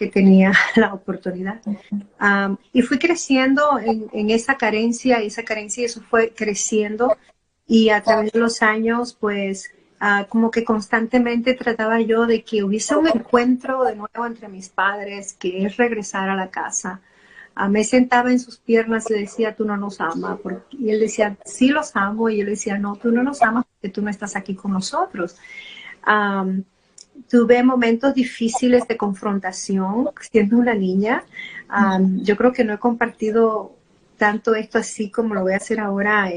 que tenía la oportunidad. Y fui creciendo en esa carencia, y eso fue creciendo, y a través de los años, pues, como que constantemente trataba yo de que hubiese un encuentro de nuevo entre mis padres, que es regresar a la casa. Me sentaba en sus piernas y le decía, tú no nos amas. Y él decía, sí los amo. Y yo le decía, no, tú no nos amas porque tú no estás aquí con nosotros. Tuve momentos difíciles de confrontación siendo una niña. Yo creo que no he compartido tanto esto así como lo voy a hacer ahora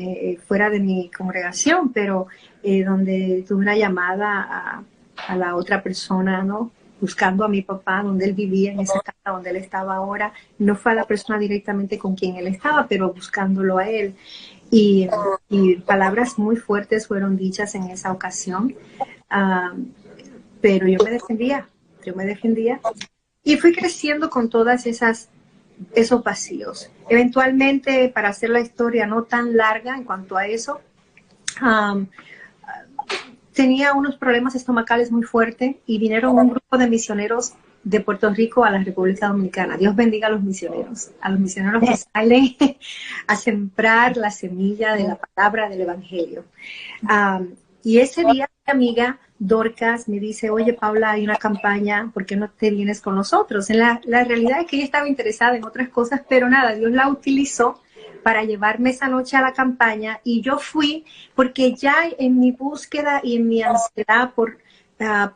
fuera de mi congregación, pero donde tuve una llamada a la otra persona, ¿no? Buscando a mi papá, donde él vivía, en esa casa donde él estaba ahora. No fue a la persona directamente con quien él estaba, pero buscándolo a él. Y palabras muy fuertes fueron dichas en esa ocasión. Pero yo me defendía y fui creciendo con todas esos vacíos. Eventualmente, para hacer la historia no tan larga en cuanto a eso, tenía unos problemas estomacales muy fuertes y vinieron un grupo de misioneros de Puerto Rico a la República Dominicana. Dios bendiga a los misioneros que salen a sembrar la semilla de la palabra del Evangelio. Y ese día mi amiga Dorcas me dice, oye Paula, hay una campaña, ¿por qué no te vienes con nosotros? La realidad es que ella estaba interesada en otras cosas, pero nada, Dios la utilizó para llevarme esa noche a la campaña y yo fui porque ya en mi búsqueda y en mi ansiedad por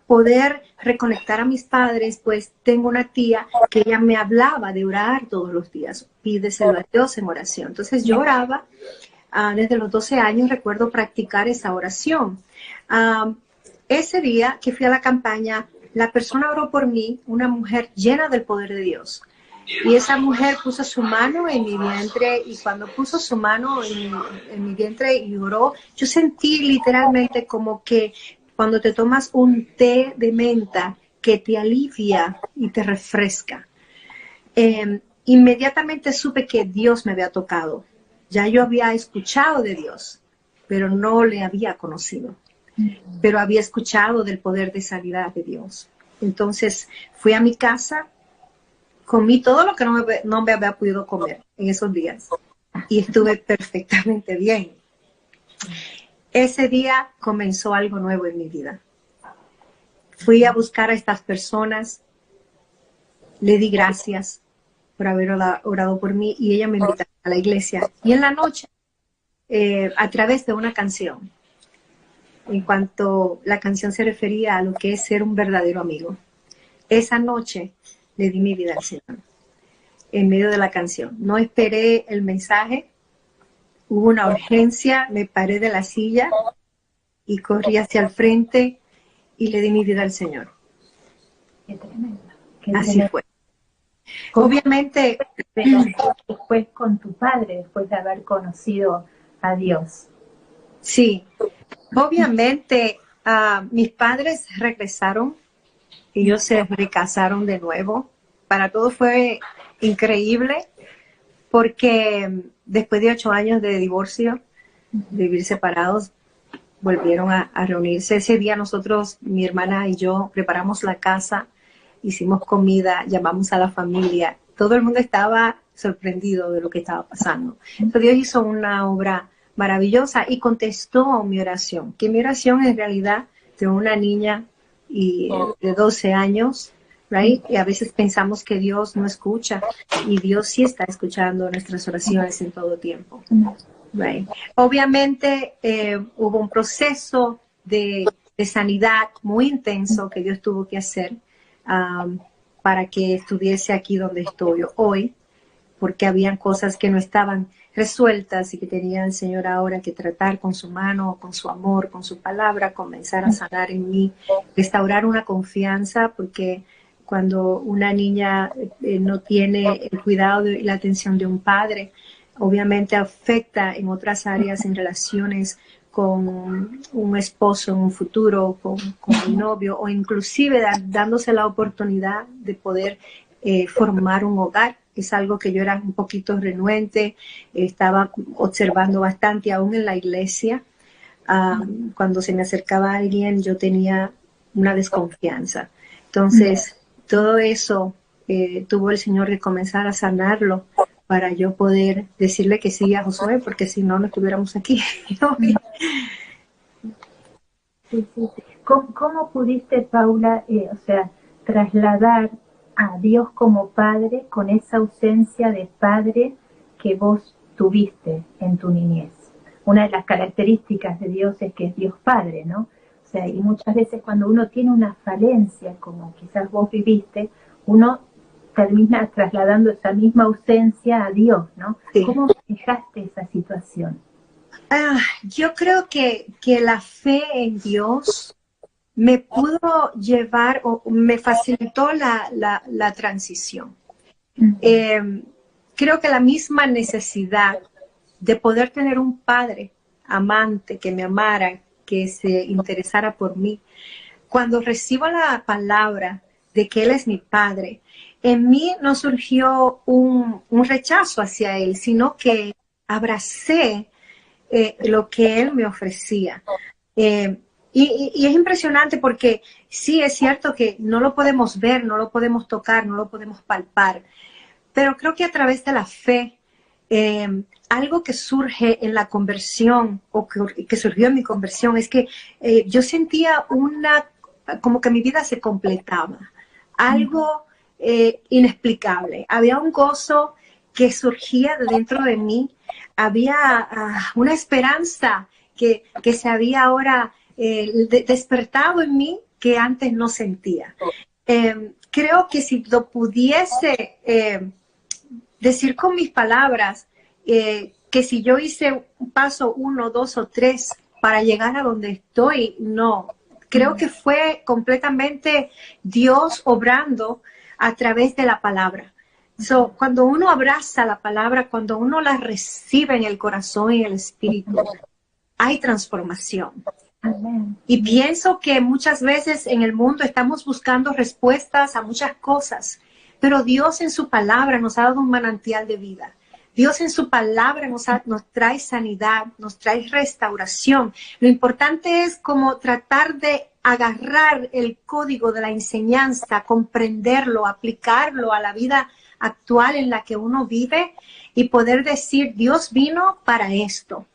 poder reconectar a mis padres, pues tengo una tía que ella me hablaba de orar todos los días, pídeselo a Dios en oración. Entonces yo oraba. Desde los 12 años recuerdo practicar esa oración. Ese día que fui a la campaña, la persona oró por mí, una mujer llena del poder de Dios. Y esa mujer puso su mano en mi vientre y cuando puso su mano en mi vientre y oró, yo sentí literalmente como que cuando te tomas un té de menta que te alivia y te refresca. Inmediatamente supe que Dios me había tocado. Ya yo había escuchado de Dios, pero no le había conocido. Pero había escuchado del poder de sanidad de Dios. Entonces fui a mi casa, comí todo lo que no me había podido comer en esos días y estuve perfectamente bien. Ese día comenzó algo nuevo en mi vida. Fui a buscar a estas personas, le di gracias por haber orado por mí y ella me invitó a la iglesia. Y en la noche, a través de una canción, en cuanto la canción se refería a lo que es ser un verdadero amigo, esa noche le di mi vida al Señor en medio de la canción. No esperé el mensaje, hubo una urgencia, me paré de la silla y corrí hacia el frente y le di mi vida al Señor. Qué tremendo. Así fue. Obviamente, pero después con tu padre, después de haber conocido a Dios. Sí, obviamente mis padres regresaron, ellos se recasaron de nuevo. Para todos fue increíble porque después de 8 años de divorcio, de vivir separados, volvieron a reunirse. Ese día nosotros, mi hermana y yo, preparamos la casa, hicimos comida, llamamos a la familia. Todo el mundo estaba sorprendido de lo que estaba pasando. Entonces Dios hizo una obra maravillosa y contestó mi oración, que mi oración en realidad de una niña de 12 años, right? Y a veces pensamos que Dios no escucha y Dios sí está escuchando nuestras oraciones en todo tiempo. Right. Obviamente hubo un proceso de sanidad muy intenso que Dios tuvo que hacer para que estuviese aquí donde estoy hoy, porque habían cosas que no estaban resueltas y que tenía el Señor ahora que tratar con su mano, con su amor, con su palabra, comenzar a sanar en mí, restaurar una confianza, porque cuando una niña no tiene el cuidado y la atención de un padre, obviamente afecta en otras áreas, en relaciones con un esposo en un futuro, con un novio, o inclusive dándose la oportunidad de poder formar un hogar. Es algo que yo era un poquito renuente, estaba observando bastante, aún en la iglesia. Cuando se me acercaba alguien, yo tenía una desconfianza. Entonces, todo eso tuvo el Señor que comenzar a sanarlo para yo poder decirle que sí a Josué, porque si no, no estuviéramos aquí. Sí, sí. ¿Cómo pudiste, Paula, o sea, trasladar a Dios como Padre con esa ausencia de Padre que vos tuviste en tu niñez? Una de las características de Dios es que es Dios Padre, ¿no? O sea, y muchas veces cuando uno tiene una falencia, como quizás vos viviste, uno termina trasladando esa misma ausencia a Dios, ¿no? Sí. ¿Cómo manejaste esa situación? Yo creo que la fe en Dios me pudo llevar o me facilitó la transición. Creo que la misma necesidad de poder tener un padre amante que me amara, que se interesara por mí, cuando recibo la palabra de que Él es mi padre, en mí no surgió un rechazo hacia Él, sino que abracé lo que Él me ofrecía. Y es impresionante porque sí, es cierto que no lo podemos ver, no lo podemos tocar, no lo podemos palpar, pero creo que a través de la fe, algo que surge en la conversión o que surgió en mi conversión es que yo sentía como que mi vida se completaba, algo inexplicable. Había un gozo que surgía de dentro de mí, había una esperanza que se había ahora despertado en mí que antes no sentía. Creo que si lo pudiese decir con mis palabras, que si yo hice un paso 1, 2 o 3 para llegar a donde estoy, no. Creo que fue completamente Dios obrando a través de la palabra. Cuando uno abraza la palabra, cuando uno la recibe en el corazón y el espíritu, hay transformación. Amén. Y pienso que muchas veces en el mundo estamos buscando respuestas a muchas cosas, pero Dios en su palabra nos ha dado un manantial de vida. Dios en su palabra nos trae sanidad, nos trae restauración. Lo importante es como tratar de agarrar el código de la enseñanza, comprenderlo, aplicarlo a la vida actual en la que uno vive y poder decir, Dios vino para esto.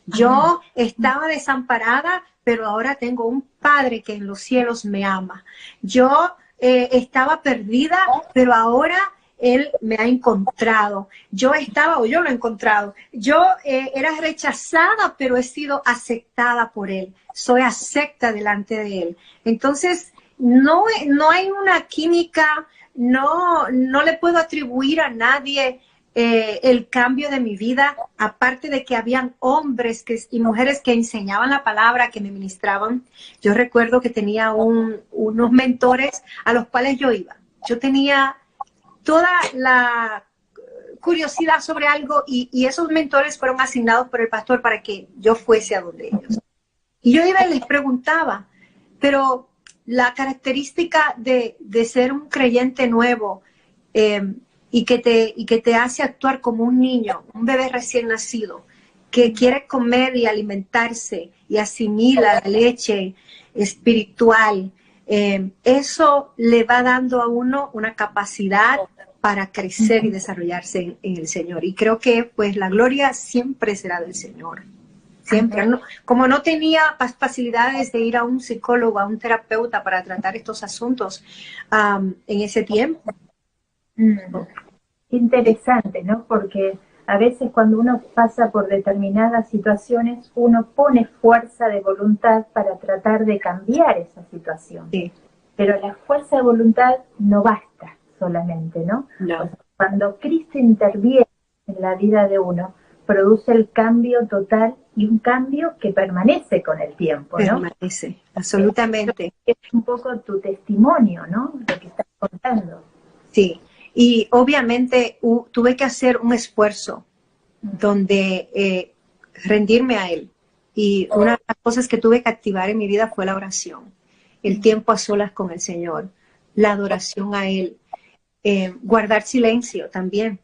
Yo estaba desamparada, pero ahora tengo un Padre que en los cielos me ama. Yo estaba perdida, pero ahora Él me ha encontrado. Yo lo he encontrado. Yo era rechazada, pero he sido aceptada por Él. Soy acepta delante de Él. Entonces, no hay una química, no le puedo atribuir a nadie el cambio de mi vida, aparte de que habían hombres y mujeres que enseñaban la palabra, que me ministraban. Yo recuerdo que tenía unos mentores a los cuales yo iba. Yo tenía toda la curiosidad sobre algo y esos mentores fueron asignados por el pastor para que yo fuese a donde ellos. Y yo iba y les preguntaba, pero la característica de ser un creyente nuevo, y que te hace actuar como un niño, un bebé recién nacido, que quiere comer y alimentarse y asimila la leche espiritual. Eso le va dando a uno una capacidad para crecer y desarrollarse en el Señor. Y creo que pues la gloria siempre será del Señor. Siempre. No, como no tenía facilidades de ir a un psicólogo, a un terapeuta para tratar estos asuntos en ese tiempo. Interesante, ¿no? Porque a veces cuando uno pasa por determinadas situaciones, uno pone fuerza de voluntad para tratar de cambiar esa situación. Sí. Pero la fuerza de voluntad no basta solamente, ¿no? No. O sea, cuando Cristo interviene en la vida de uno, produce el cambio total y un cambio que permanece con el tiempo, ¿no? Permanece, absolutamente. Es un poco tu testimonio, ¿no? Lo que estás contando. Sí, y obviamente tuve que hacer un esfuerzo donde rendirme a Él. Y una de las cosas que tuve que activar en mi vida fue la oración, el tiempo a solas con el Señor, la adoración a Él, guardar silencio también,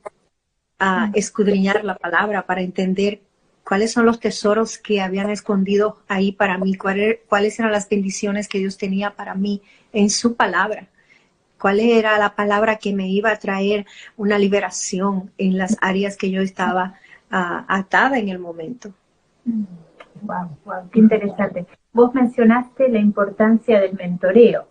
escudriñar la palabra para entender cuáles son los tesoros que habían escondido ahí para mí, cuáles eran las bendiciones que Dios tenía para mí en su palabra. cuál era la palabra que me iba a traer una liberación en las áreas que yo estaba atada en el momento. Wow, wow, qué interesante. Vos mencionaste la importancia del mentoreo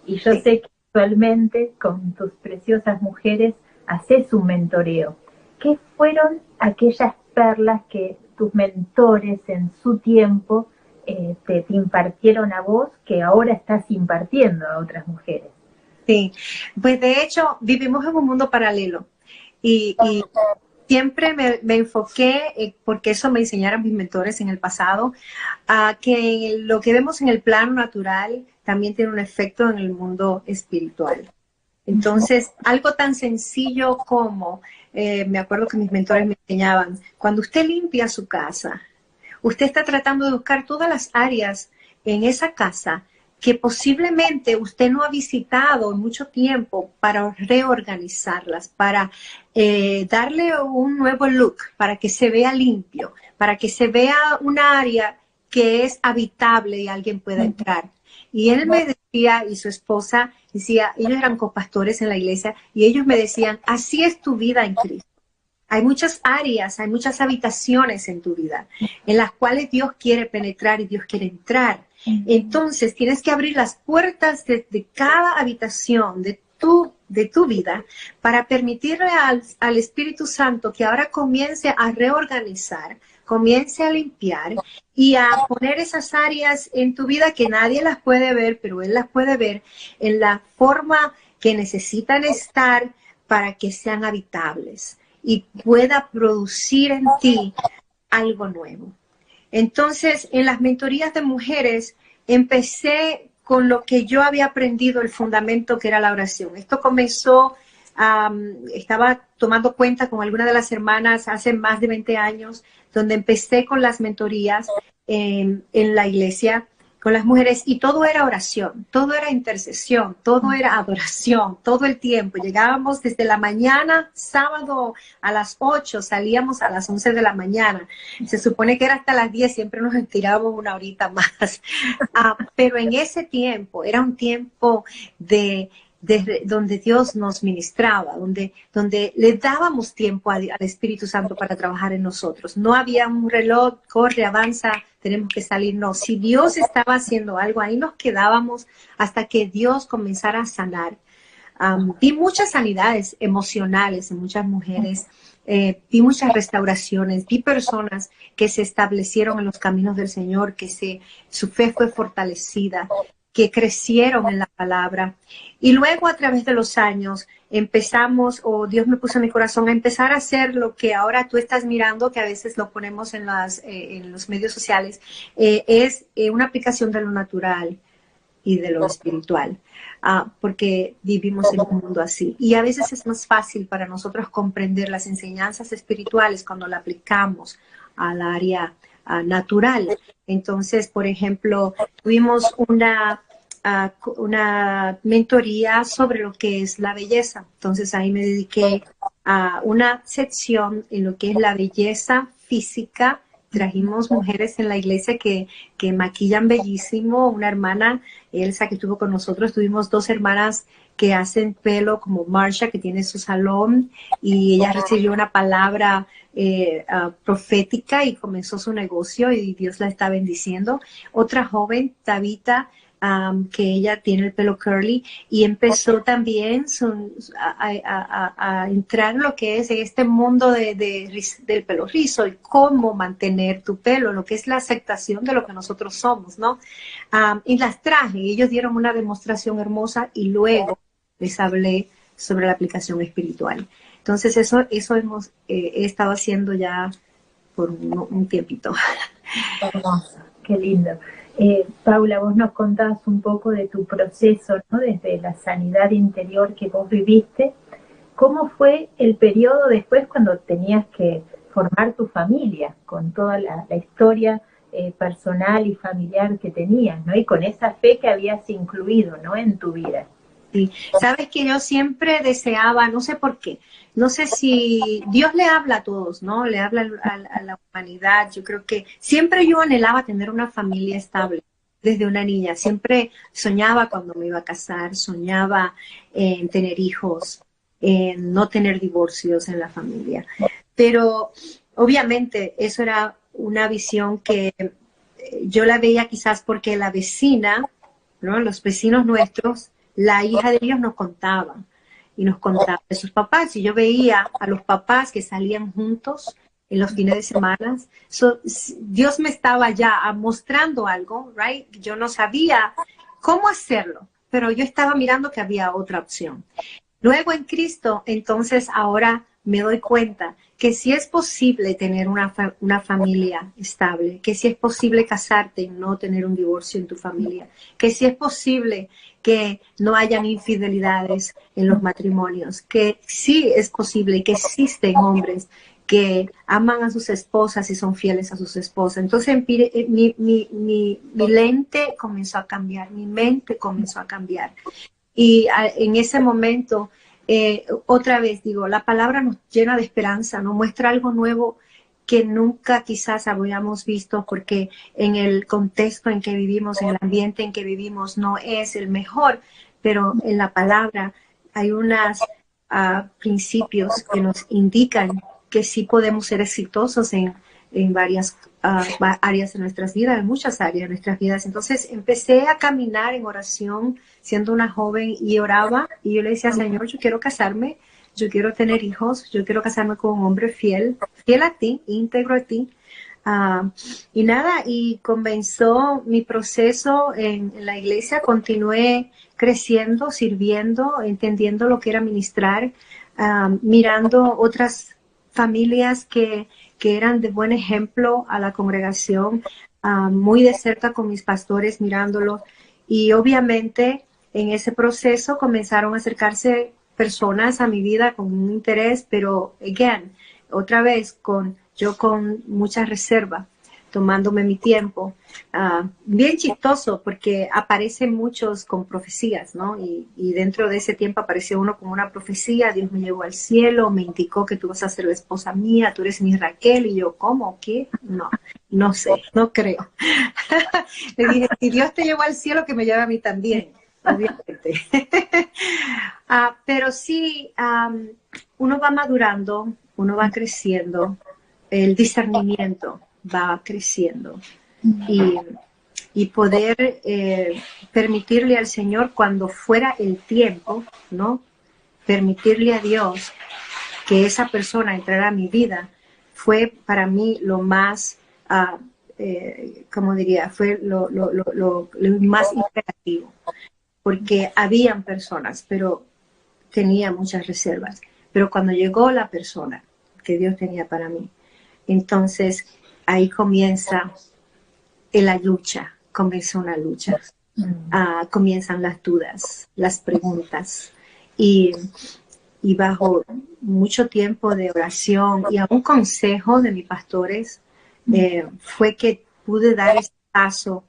y yo sé que actualmente con tus preciosas mujeres haces un mentoreo. ¿Qué fueron aquellas perlas que tus mentores en su tiempo te impartieron a vos que ahora estás impartiendo a otras mujeres? Sí, pues de hecho vivimos en un mundo paralelo y siempre me enfoqué, porque eso me enseñaron mis mentores en el pasado, a que lo que vemos en el plano natural también tiene un efecto en el mundo espiritual. Entonces, algo tan sencillo como, me acuerdo que mis mentores me enseñaban, cuando usted limpia su casa, usted está tratando de buscar todas las áreas en esa casa que posiblemente usted no ha visitado en mucho tiempo para reorganizarlas, para darle un nuevo look, para que se vea limpio, para que se vea un área que es habitable y alguien pueda entrar. Y él me decía, y su esposa decía, ellos eran copastores en la iglesia, y ellos me decían, así es tu vida en Cristo. Hay muchas áreas, hay muchas habitaciones en tu vida en las cuales Dios quiere penetrar y Dios quiere entrar. Entonces tienes que abrir las puertas de cada habitación de tu vida para permitirle al Espíritu Santo que ahora comience a reorganizar, comience a limpiar y a poner esas áreas en tu vida que nadie las puede ver, pero Él las puede ver en la forma que necesitan estar para que sean habitables y pueda producir en ti algo nuevo. Entonces, en las mentorías de mujeres, empecé con lo que yo había aprendido, el fundamento que era la oración. Esto comenzó, estaba tomando cuenta con alguna de las hermanas hace más de 20 años, donde empecé con las mentorías en la iglesia, con las mujeres, y todo era oración, todo era intercesión, todo era adoración, todo el tiempo. Llegábamos desde la mañana, sábado a las 8, salíamos a las 11 de la mañana. Se supone que era hasta las 10, siempre nos estirábamos una horita más. Pero en ese tiempo, era un tiempo donde Dios nos ministraba, donde le dábamos tiempo al Espíritu Santo para trabajar en nosotros. No había un reloj, corre, avanza, tenemos que salir. No, si Dios estaba haciendo algo, ahí nos quedábamos hasta que Dios comenzara a sanar. Vi muchas sanidades emocionales en muchas mujeres, vi muchas restauraciones, vi personas que se establecieron en los caminos del Señor, que su fe fue fortalecida, que crecieron en la palabra. Y luego a través de los años empezamos, o Dios me puso en mi corazón a empezar a hacer lo que ahora tú estás mirando, que a veces lo ponemos en los medios sociales, es una aplicación de lo natural y de lo espiritual, porque vivimos en un mundo así. Y a veces es más fácil para nosotros comprender las enseñanzas espirituales cuando la aplicamos al área natural. Entonces, por ejemplo, tuvimos una mentoría sobre lo que es la belleza. Entonces ahí me dediqué a una sección en lo que es la belleza física. Trajimos mujeres en la iglesia que maquillan bellísimo. Una hermana, Elsa, que estuvo con nosotros. Tuvimos 2 hermanas que hacen pelo, como Marsha, que tiene su salón, y ella recibió una palabra profética y comenzó su negocio y Dios la está bendiciendo. Otra joven, Tabita, que ella tiene el pelo curly y empezó también a entrar en lo que es este mundo del pelo rizo y cómo mantener tu pelo, lo que es la aceptación de lo que nosotros somos, ¿no? Y las traje, ellos dieron una demostración hermosa y luego les hablé sobre la aplicación espiritual. Entonces eso he estado haciendo ya por un tiempito. Hermoso, qué lindo. Paula, vos nos contabas un poco de tu proceso, ¿no? Desde la sanidad interior que vos viviste. ¿Cómo fue el periodo después cuando tenías que formar tu familia con toda la historia personal y familiar que tenías, ¿no? Y con esa fe que habías incluido, ¿no? En tu vida. Sí. Sabes que yo siempre deseaba, no sé por qué, no sé si Dios le habla a todos, ¿no? Le habla a la humanidad. Yo creo que siempre yo anhelaba tener una familia estable. desde una niña. Siempre soñaba cuando me iba a casar, soñaba en tener hijos, en no tener divorcios en la familia. Pero obviamente eso era una visión que yo la veía quizás porque la vecina, ¿no? Los vecinos nuestros, la hija de ellos nos contaba y nos contaba de sus papás. Y yo veía a los papás que salían juntos en los fines de semana. So, Dios me estaba ya mostrando algo, right? Yo no sabía cómo hacerlo, pero yo estaba mirando que había otra opción. Luego en Cristo, entonces ahora me doy cuenta que sí es posible tener una familia estable, que sí es posible casarte y no tener un divorcio en tu familia, que sí es posible que no hayan infidelidades en los matrimonios, que sí es posible y que existen hombres que aman a sus esposas y son fieles a sus esposas. Entonces mi lente comenzó a cambiar, mi mente comenzó a cambiar. Y en ese momento, otra vez digo, la palabra nos llena de esperanza, nos muestra algo nuevo que nunca quizás habíamos visto, porque en el contexto en que vivimos, en el ambiente en que vivimos, no es el mejor, pero en la palabra hay unos principios que nos indican que sí podemos ser exitosos en varias áreas de nuestras vidas, en muchas áreas de nuestras vidas. Entonces empecé a caminar en oración siendo una joven y oraba y yo le decía, Señor, yo quiero casarme, yo quiero tener hijos, yo quiero casarme con un hombre fiel, fiel a ti, íntegro a ti. Y nada, y comenzó mi proceso en la iglesia, continué creciendo, sirviendo, entendiendo lo que era ministrar, mirando otras familias que eran de buen ejemplo a la congregación, muy de cerca con mis pastores mirándolos. Y obviamente en ese proceso comenzaron a acercarse personas a mi vida con un interés, pero again, otra vez yo con mucha reserva, tomándome mi tiempo. Bien chistoso porque aparecen muchos con profecías, ¿no? Y dentro de ese tiempo apareció uno con una profecía, Dios me llevó al cielo, me indicó que tú vas a ser la esposa mía, tú eres mi Raquel, y yo, ¿cómo? ¿Qué? No sé, no creo. Le dije, si Dios te llevó al cielo, que me lleve a mí también, obviamente. Pero sí, uno va madurando, uno va creciendo, el discernimiento va creciendo y poder permitirle al Señor cuando fuera el tiempo, ¿no? Permitirle a Dios que esa persona entrara a mi vida fue para mí lo más, como diría, fue lo más imperativo, porque habían personas, pero tenía muchas reservas. Pero cuando llegó la persona que Dios tenía para mí, entonces ahí comienza la lucha, comienza una lucha. Comienzan las dudas, las preguntas. Y bajo mucho tiempo de oración y a un consejo de mis pastores, fue que pude dar ese paso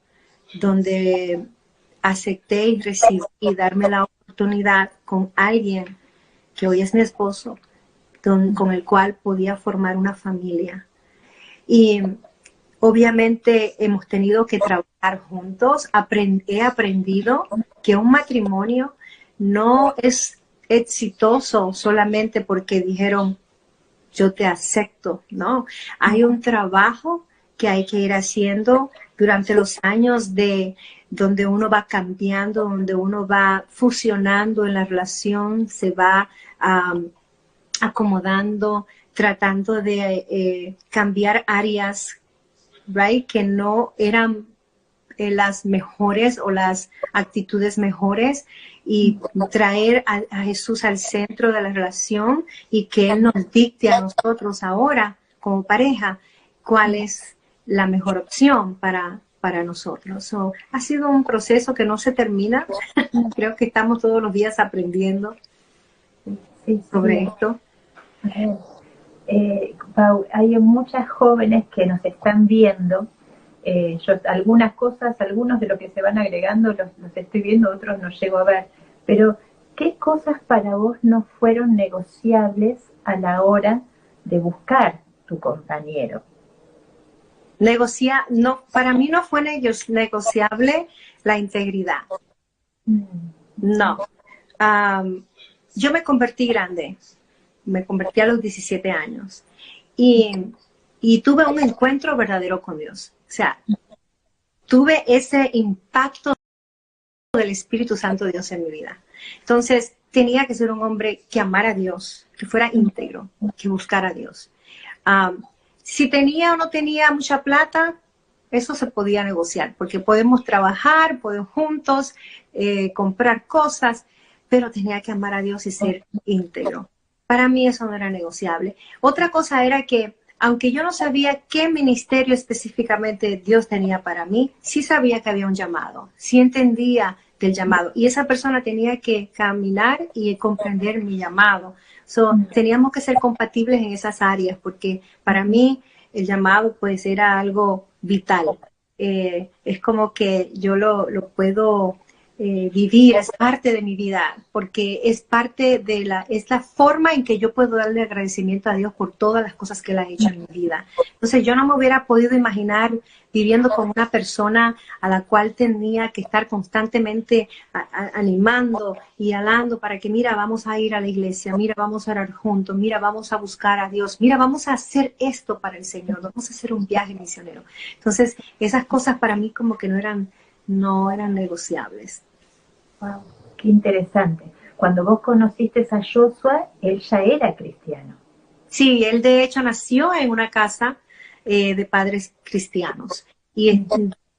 donde acepté y recibí y darme la oportunidad con alguien que hoy es mi esposo, con el cual podía formar una familia. Y obviamente hemos tenido que trabajar juntos. He aprendido que un matrimonio no es exitoso solamente porque dijeron yo te acepto, ¿no? Hay un trabajo que hay que ir haciendo durante los años de donde uno va cambiando, donde uno va fusionando en la relación, se va acomodando, tratando de cambiar áreas, right, que no eran las mejores o las actitudes mejores, y traer a Jesús al centro de la relación y que Él nos dicte a nosotros ahora como pareja cuál es la mejor opción para nosotros. So, ha sido un proceso que no se termina. Creo que estamos todos los días aprendiendo sobre esto. Pau, hay muchas jóvenes que nos están viendo. Yo algunas cosas, algunos de lo que se van agregando los estoy viendo, otros no llego a ver. Pero, ¿qué cosas para vos no fueron negociables a la hora de buscar tu compañero? No, para mí no fue negociable la integridad. No. Yo me convertí grande. Me convertí a los 17 años. Y tuve un encuentro verdadero con Dios. O sea, tuve ese impacto del Espíritu Santo de Dios en mi vida. Entonces, tenía que ser un hombre que amara a Dios, que fuera íntegro, que buscara a Dios. Si tenía o no tenía mucha plata, eso se podía negociar, porque podemos trabajar, podemos juntos comprar cosas, pero tenía que amar a Dios y ser íntegro. Para mí eso no era negociable. Otra cosa era que, aunque yo no sabía qué ministerio específicamente Dios tenía para mí, sí sabía que había un llamado, sí entendía del llamado, y esa persona tenía que caminar y comprender mi llamado. Teníamos que ser compatibles en esas áreas, porque para mí el llamado pues era algo vital. Es como que yo lo puedo vivir, es parte de mi vida, porque es parte de es la forma en que yo puedo darle agradecimiento a Dios por todas las cosas que Él ha hecho en mi vida. Entonces yo no me hubiera podido imaginar viviendo con una persona a la cual tenía que estar constantemente animando y hablando para que, mira, vamos a ir a la iglesia, mira, vamos a orar juntos, mira, vamos a buscar a Dios, mira, vamos a hacer esto para el Señor, vamos a hacer un viaje misionero. Entonces esas cosas para mí como que no eran negociables. Wow, qué interesante. Cuando vos conociste a Joshua, él ya era cristiano. Sí, él de hecho nació en una casa de padres cristianos y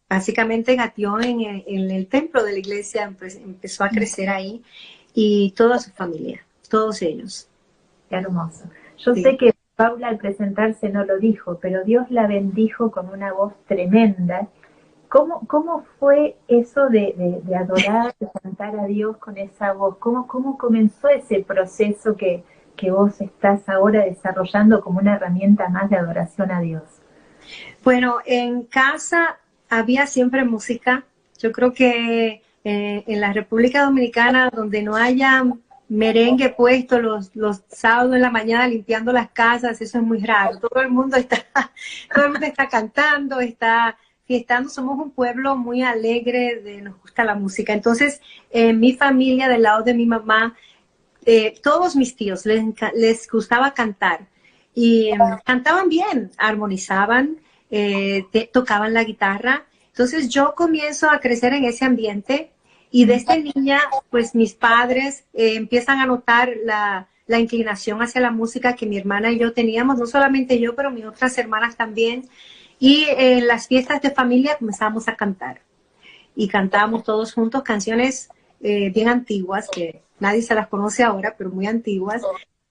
básicamente gatió en el templo de la iglesia, empezó a crecer ahí, y toda su familia, todos ellos. Qué hermoso. Yo sé que Paula al presentarse no lo dijo, pero Dios la bendijo con una voz tremenda. ¿Cómo fue eso de adorar, de cantar a Dios con esa voz? ¿Cómo comenzó ese proceso que vos estás ahora desarrollando como una herramienta más de adoración a Dios? Bueno, en casa había siempre música. Yo creo que en la República Dominicana, donde no haya merengue puesto los sábados en la mañana limpiando las casas, eso es muy raro. Todo el mundo está cantando, está fiestando. Somos un pueblo muy alegre, nos gusta la música. Entonces, en mi familia, del lado de mi mamá, todos mis tíos les gustaba cantar, y cantaban bien, armonizaban, tocaban la guitarra. Entonces yo comienzo a crecer en ese ambiente, y desde niña pues mis padres empiezan a notar la inclinación hacia la música que mi hermana y yo teníamos, no solamente yo, pero mis otras hermanas también, y en las fiestas de familia comenzamos a cantar, y cantábamos todos juntos canciones bien antiguas, que nadie se las conoce ahora, pero muy antiguas.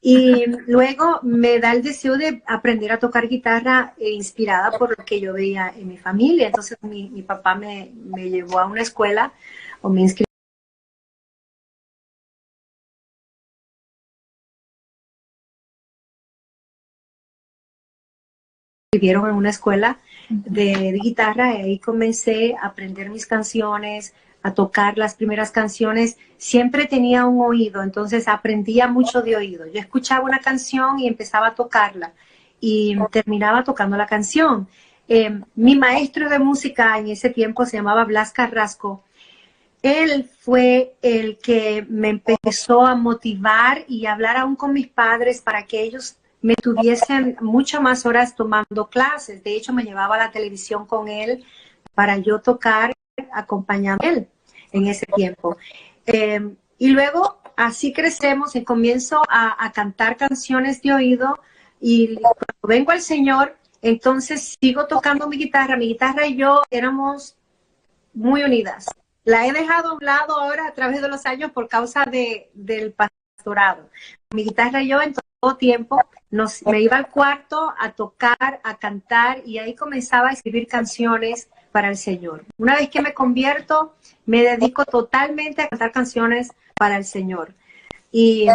Y luego me da el deseo de aprender a tocar guitarra, inspirada por lo que yo veía en mi familia. Entonces mi papá me llevó a una escuela, o me inscribieron en una escuela de guitarra, y ahí comencé a aprender mis canciones, a tocar las primeras canciones. Siempre tenía un oído, entonces aprendía mucho de oído. Yo escuchaba una canción y empezaba a tocarla, y terminaba tocando la canción. Mi maestro de música en ese tiempo se llamaba Blas Carrasco. Él fue el que me empezó a motivar y a hablar aún con mis padres para que ellos me tuviesen mucho más horas tomando clases. De hecho, me llevaba a la televisión con él para yo tocar acompañando a él en ese tiempo. Y luego así crecemos, y comienzo a cantar canciones de oído, y cuando vengo al Señor, entonces sigo tocando mi guitarra. Mi guitarra y yo éramos muy unidas. La he dejado a un lado ahora a través de los años por causa del pastorado. Mi guitarra y yo en todo tiempo me iba al cuarto a tocar, a cantar, y ahí comenzaba a escribir canciones para el Señor. Una vez que me convierto, me dedico totalmente a cantar canciones para el Señor. Y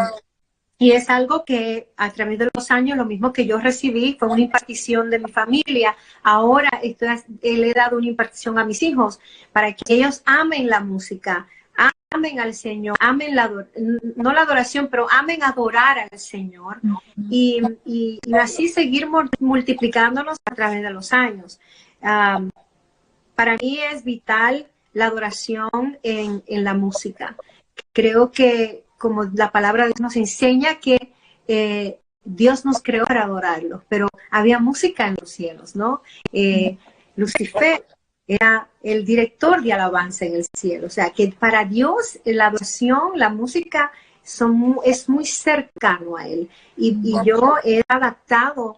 es algo que a través de los años, lo mismo que yo recibí, fue una impartición de mi familia. Ahora le he dado una impartición a mis hijos para que ellos amen la música, amen al Señor, amen no la adoración, pero amen adorar al Señor y así seguir multiplicándonos a través de los años. Para mí es vital la adoración en la música. Creo que como la palabra de Dios nos enseña que Dios nos creó para adorarlo, pero había música en los cielos, ¿no? Lucifer era el director de alabanza en el cielo, o sea que para Dios la adoración, la música es muy cercano a Él y yo he adaptado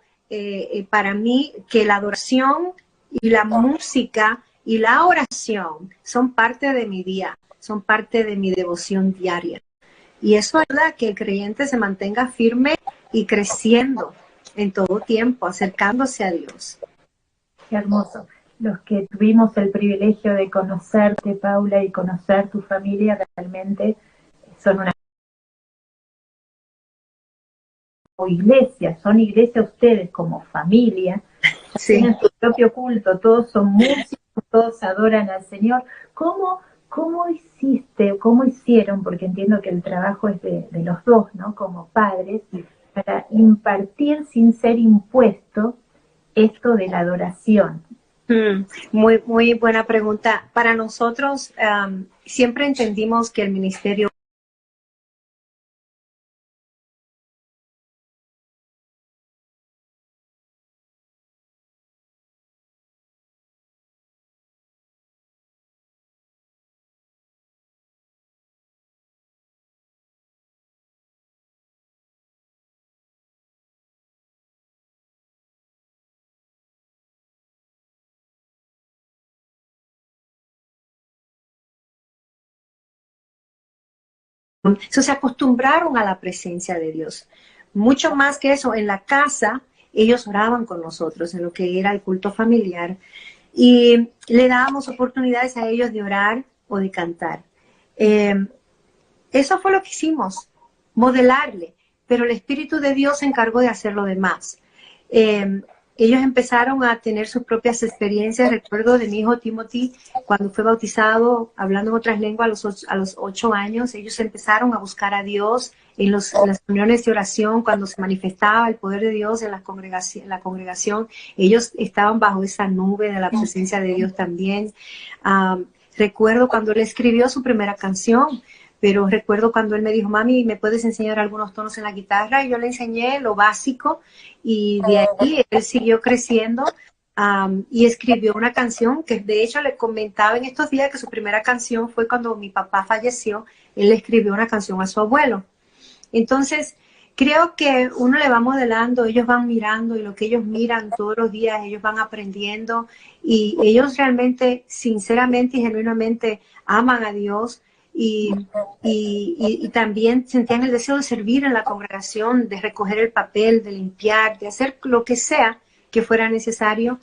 para mí que la adoración y la música y la oración son parte de mi día, son parte de mi devoción diaria. Y eso ayuda a que el creyente se mantenga firme y creciendo en todo tiempo, acercándose a Dios. Qué hermoso. Los que tuvimos el privilegio de conocerte, Paula, y conocer tu familia, realmente son una iglesia, son iglesia ustedes como familia, sí. Tienen su propio culto, todos son músicos, todos adoran al Señor. ¿Cómo hiciste, cómo hicieron, porque entiendo que el trabajo es de los dos, ¿no? Como padres, para impartir sin ser impuesto esto de la adoración? Muy, muy buena pregunta. Para nosotros, siempre entendimos que el ministerio se acostumbraron a la presencia de Dios. Mucho más que eso, en la casa ellos oraban con nosotros en lo que era el culto familiar y le dábamos oportunidades a ellos de orar o de cantar. Eso fue lo que hicimos, modelarle, pero el Espíritu de Dios se encargó de hacer lo demás. Ellos empezaron a tener sus propias experiencias. Recuerdo de mi hijo Timothy, cuando fue bautizado, hablando en otras lenguas a los 8 años, ellos empezaron a buscar a Dios en las reuniones de oración, cuando se manifestaba el poder de Dios en la congregación, ellos estaban bajo esa nube de la presencia de Dios también. Recuerdo cuando él escribió su primera canción, pero recuerdo cuando él me dijo, mami, ¿me puedes enseñar algunos tonos en la guitarra? Y yo le enseñé lo básico y de ahí él siguió creciendo y escribió una canción que de hecho le comentaba en estos días que su primera canción fue cuando mi papá falleció, él le escribió una canción a su abuelo. Entonces, creo que uno le va modelando, ellos van mirando y lo que ellos miran todos los días, ellos van aprendiendo y ellos realmente, sinceramente y genuinamente aman a Dios. Y también sentían el deseo de servir en la congregación, de recoger el papel, de limpiar, de hacer lo que sea que fuera necesario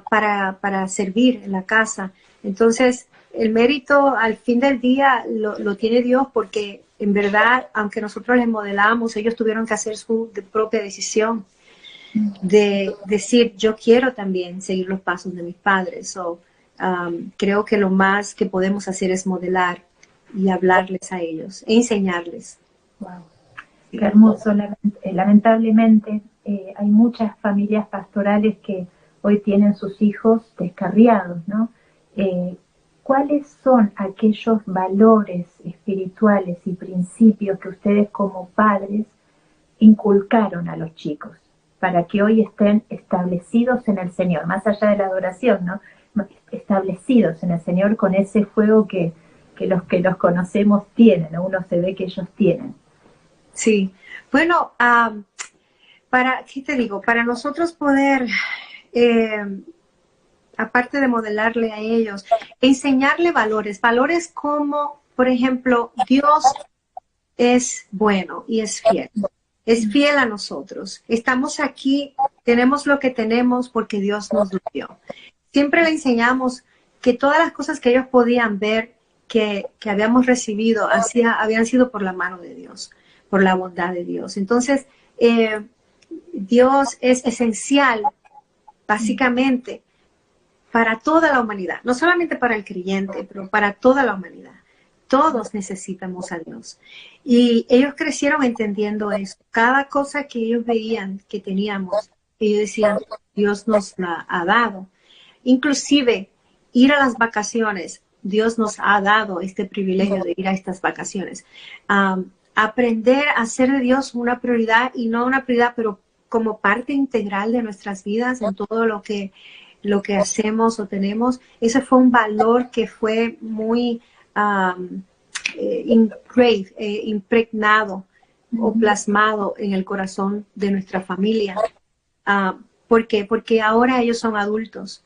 para servir en la casa. Entonces, el mérito al fin del día lo tiene Dios porque en verdad, aunque nosotros les modelamos, ellos tuvieron que hacer su propia decisión de decir, yo quiero también seguir los pasos de mis padres. So, creo que lo más que podemos hacer es modelar y hablarles a ellos e enseñarles. Wow. Qué hermoso. Lamentablemente hay muchas familias pastorales que hoy tienen sus hijos descarriados, ¿no? ¿Cuáles son aquellos valores espirituales y principios que ustedes como padres inculcaron a los chicos para que hoy estén establecidos en el Señor, más allá de la adoración, ¿no? Establecidos en el Señor con ese fuego que los conocemos tienen, ¿no? Uno se ve que ellos tienen? Sí, bueno, ¿qué te digo? Para nosotros poder, aparte de modelarle a ellos, enseñarle valores como, por ejemplo, Dios es bueno y es fiel a nosotros. Estamos aquí, tenemos lo que tenemos porque Dios nos lo dio. Siempre le enseñamos que todas las cosas que ellos podían ver que habíamos recibido habían sido por la mano de Dios, por la bondad de Dios. Entonces, Dios es esencial, básicamente, para toda la humanidad, no solamente para el creyente, pero para toda la humanidad. Todos necesitamos a Dios. Y ellos crecieron entendiendo eso. Cada cosa que ellos veían que teníamos, ellos decían, Dios nos la ha dado. Inclusive, ir a las vacaciones, Dios nos ha dado este privilegio de ir a estas vacaciones. Aprender a hacer de Dios una prioridad, y no una prioridad, pero como parte integral de nuestras vidas en todo lo que hacemos o tenemos. Ese fue un valor que fue muy impregnado o plasmado en el corazón de nuestra familia. ¿Por qué? Porque ahora ellos son adultos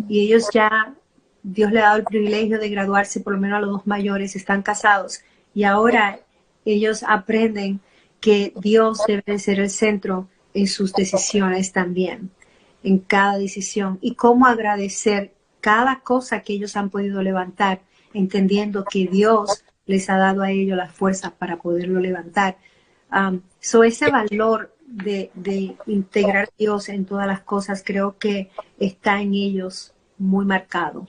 y ellos ya, Dios le ha dado el privilegio de graduarse, por lo menos a los dos mayores, están casados, y ahora ellos aprenden que Dios debe ser el centro en sus decisiones también, en cada decisión, y cómo agradecer cada cosa que ellos han podido levantar, entendiendo que Dios les ha dado a ellos las fuerzas para poderlo levantar. Ese valor de integrar a Dios en todas las cosas, creo que está en ellos muy marcado,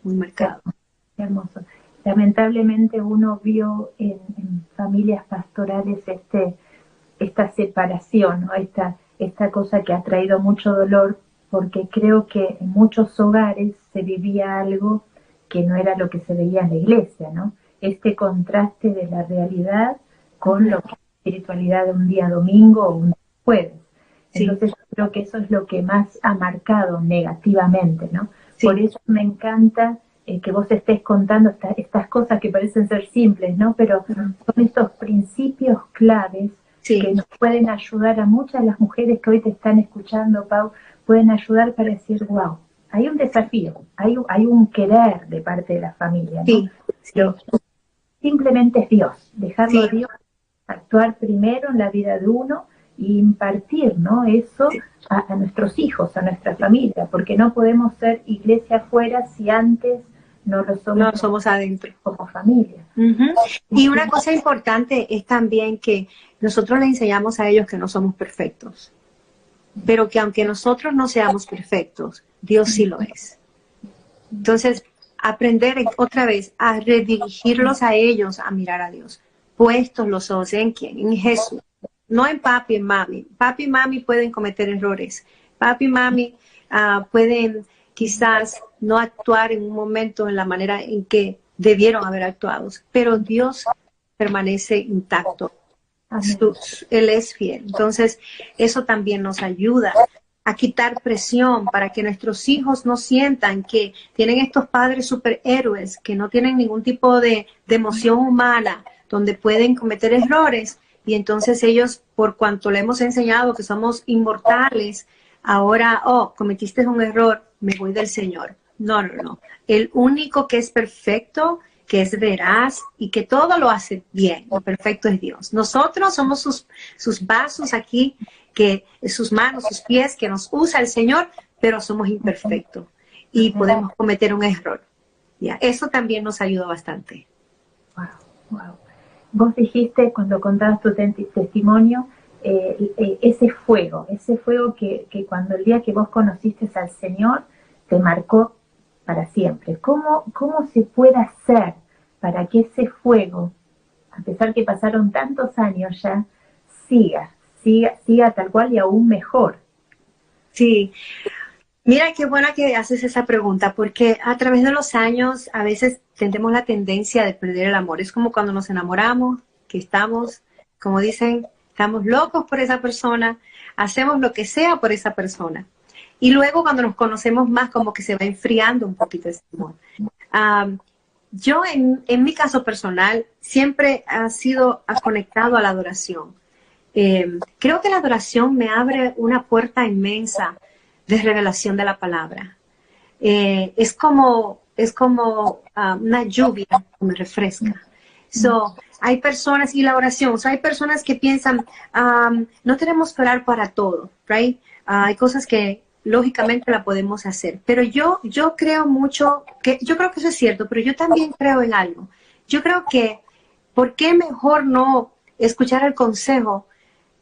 muy marcado. Qué hermoso. Lamentablemente uno vio en familias pastorales esta separación, ¿no? Esta cosa que ha traído mucho dolor, porque creo que en muchos hogares se vivía algo que no era lo que se veía en la iglesia, ¿no? Este contraste de la realidad con lo que es la espiritualidad de un día domingo o un día jueves. Sí. Entonces yo creo que eso es lo que más ha marcado negativamente, ¿no? Sí. Por eso me encanta que vos estés contando estas cosas que parecen ser simples, ¿no? Pero son estos principios claves que nos pueden ayudar a muchas de las mujeres que hoy te están escuchando, Pau, pueden ayudar para decir, wow, hay un desafío, hay un querer de parte de la familia, ¿no? Sí. Pero simplemente es Dios, dejarlo a Dios actuar primero en la vida de uno y impartir, ¿no? Eso a nuestros hijos, a nuestra familia, porque no podemos ser iglesia afuera si antes no lo somos adentro como familia. Y una cosa importante es también que nosotros les enseñamos a ellos que no somos perfectos, pero que aunque nosotros no seamos perfectos, Dios sí lo es. Entonces, aprender otra vez a redirigirlos a ellos a mirar a Dios, puestos los ojos en quién, en Jesús, no en papi y mami. Papi y mami pueden cometer errores, papi y mami pueden quizás no actuar en un momento en la manera en que debieron haber actuado, pero Dios permanece intacto. Él es fiel. Entonces, eso también nos ayuda a quitar presión para que nuestros hijos no sientan que tienen estos padres superhéroes que no tienen ningún tipo de emoción humana, donde pueden cometer errores, y entonces ellos, por cuanto le hemos enseñado que somos inmortales, ahora, cometiste un error, me voy del Señor. No. El único que es perfecto, que es veraz y que todo lo hace bien, lo perfecto es Dios. Nosotros somos sus vasos aquí, que sus manos, sus pies, que nos usa el Señor, pero somos imperfectos y podemos cometer un error. ¿Ya? Eso también nos ayuda bastante. Wow. Vos dijiste, cuando contabas tu testimonio, ese fuego que cuando el día que vos conociste al Señor te marcó para siempre. ¿Cómo se puede hacer para que ese fuego, a pesar que pasaron tantos años ya, siga tal cual y aún mejor? Sí. Mira qué buena que haces esa pregunta, porque a través de los años a veces tenemos la tendencia de perder el amor. Es como cuando nos enamoramos, que estamos, como dicen, estamos locos por esa persona, hacemos lo que sea por esa persona. Y luego cuando nos conocemos más, como que se va enfriando un poquito ese amor. Yo en mi caso personal siempre ha sido conectado a la adoración. Creo que la adoración me abre una puerta inmensa de revelación de la palabra. Es como una lluvia que me refresca. Hay personas, y la oración, hay personas que piensan, no tenemos que orar para todo, right? Hay cosas que lógicamente la podemos hacer, pero yo creo mucho, yo creo que eso es cierto, pero yo también creo en algo. Yo creo que, ¿por qué mejor no escuchar el consejo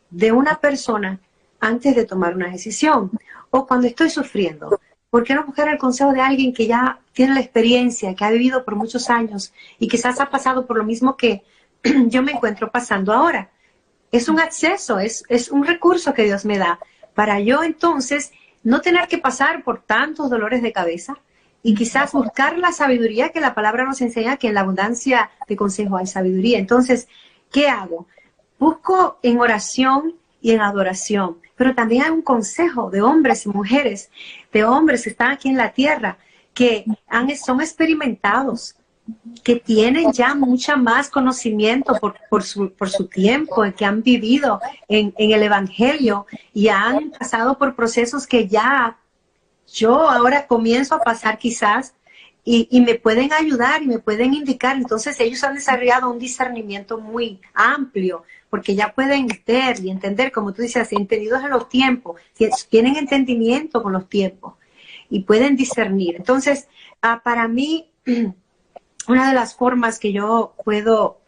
de una persona antes de tomar una decisión? O cuando estoy sufriendo, ¿Por qué no buscar el consejo de alguien que ya tiene la experiencia, que ha vivido por muchos años y quizás ha pasado por lo mismo que yo me encuentro pasando ahora? Es un acceso, es un recurso que Dios me da para yo entonces no tener que pasar por tantos dolores de cabeza y quizás buscar la sabiduría que la palabra nos enseña, que en la abundancia de consejo hay sabiduría. Entonces, ¿qué hago? Busco en oración y en adoración, pero también hay un consejo de hombres y mujeres, de hombres que están aquí en la tierra, que son experimentados, que tienen ya mucha más conocimiento por su tiempo, que han vivido en el Evangelio y han pasado por procesos que ya yo ahora comienzo a pasar quizás y me pueden ayudar y me pueden indicar. Entonces ellos han desarrollado un discernimiento muy amplio porque ya pueden ver y entender, como tú dices, entendidos en los tiempos, tienen entendimiento con los tiempos y pueden discernir. Entonces, para mí, una de las formas que yo puedo